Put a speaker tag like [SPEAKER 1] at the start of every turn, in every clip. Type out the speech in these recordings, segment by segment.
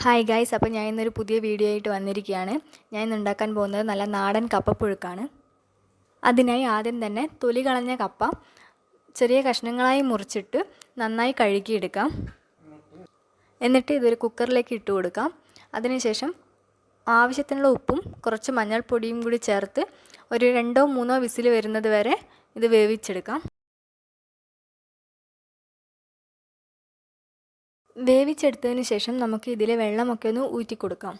[SPEAKER 1] Hi guys, അപ്പോൾ ഞാൻ ഇന്നൊരു പുതിയ വീഡിയോ ആയിട്ട് വന്നിരിക്കുകയാണ്. ഞാൻ ഇന്ന് ഉണ്ടാക്കാൻ പോകുന്നത് നല്ല നാടൻ കപ്പപ്പുഴുക്കാണ്. അതിനായി ആദ്യം തന്നെ തൊലി കളഞ്ഞ കപ്പ ചെറിയ കഷ്ണങ്ങളായി മുറിച്ചിട്ട് നന്നായി കഴുകിയെടുക്കാം. എന്നിട്ട് ഇതൊരു കുക്കറിലേക്ക് ഇട്ട് കൊടുക്കാം. അതിനുശേഷം ആവശ്യത്തിനുള്ള ഉപ്പും കുറച്ച് മഞ്ഞൾപ്പൊടിയും കൂടി ചേർത്ത് ഒരു 2-3 വിസിൽ വരുന്നത് വരെ ഇത് വേവിച്ചെടുക്കാം. വേവിച്ചെടുത്തതിന് ശേഷം നമുക്ക് ഇതിലെ വെള്ളമൊക്കെ ഒന്ന് ഊറ്റി കൊടുക്കാം.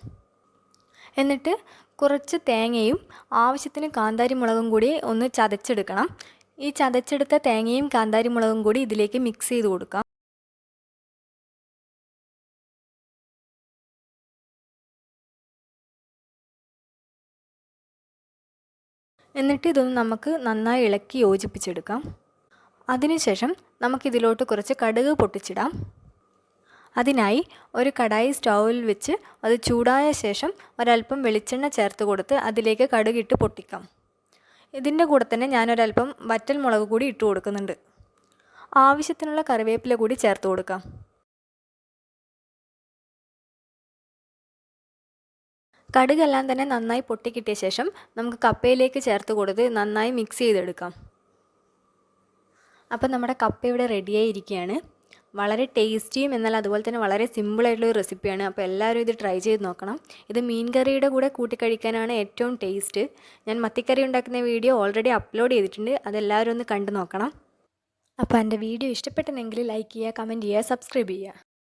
[SPEAKER 1] എന്നിട്ട് കുറച്ച് തേങ്ങയും ആവശ്യത്തിന് കാന്താരി മുളകും കൂടി ഒന്ന് ചതച്ചെടുക്കണം. ഈ ചതച്ചെടുത്ത തേങ്ങയും കാന്താരി മുളകും കൂടി ഇതിലേക്ക് മിക്സ് ചെയ്ത് കൊടുക്കാം. എന്നിട്ട് ഇതൊന്ന് നമുക്ക് നന്നായി ഇളക്കി യോജിപ്പിച്ചെടുക്കാം. അതിനുശേഷം നമുക്കിതിലോട്ട് കുറച്ച് കടുക് പൊട്ടിച്ചിടാം. അതിനായി ഒരു കടായി സ്റ്റൗവിൽ വെച്ച് അത് ചൂടായ ശേഷം ഒരല്പം വെളിച്ചെണ്ണ ചേർത്ത് കൊടുത്ത് അതിലേക്ക് കടുകിട്ട് പൊട്ടിക്കാം. ഇതിൻ്റെ കൂടെ തന്നെ ഞാനൊരല്പം വറ്റൽ മുളക് കൂടി ഇട്ട് കൊടുക്കുന്നുണ്ട്. ആവശ്യത്തിനുള്ള കറിവേപ്പില കൂടി ചേർത്ത് കൊടുക്കാം. കടുകെല്ലാം തന്നെ നന്നായി പൊട്ടിക്കിട്ടിയ ശേഷം നമുക്ക് കപ്പയിലേക്ക് ചേർത്ത് കൊടുത്ത് നന്നായി മിക്സ് ചെയ്തെടുക്കാം. അപ്പം നമ്മുടെ കപ്പ ഇവിടെ റെഡിയായി ഇരിക്കുകയാണ്. വളരെ ടേസ്റ്റിയും എന്നാൽ അതുപോലെ തന്നെ വളരെ സിമ്പിളായിട്ടുള്ളൊരു റെസിപ്പിയാണ്. അപ്പോൾ എല്ലാവരും ഇത് ട്രൈ ചെയ്ത് നോക്കണം. ഇത് മീൻ കറിയുടെ കൂടെ കൂട്ടിക്കഴിക്കാനാണ് ഏറ്റവും ടേസ്റ്റ്. ഞാൻ മത്തിക്കറി ഉണ്ടാക്കുന്ന വീഡിയോ ഓൾറെഡി അപ്ലോഡ് ചെയ്തിട്ടുണ്ട്. അതെല്ലാവരും ഒന്ന് കണ്ടു നോക്കണം. അപ്പോൾ എൻ്റെ വീഡിയോ ഇഷ്ടപ്പെട്ടെങ്കിൽ ലൈക്ക് ചെയ്യുക, കമൻറ്റ് ചെയ്യുക, സബ്സ്ക്രൈബ് ചെയ്യുക.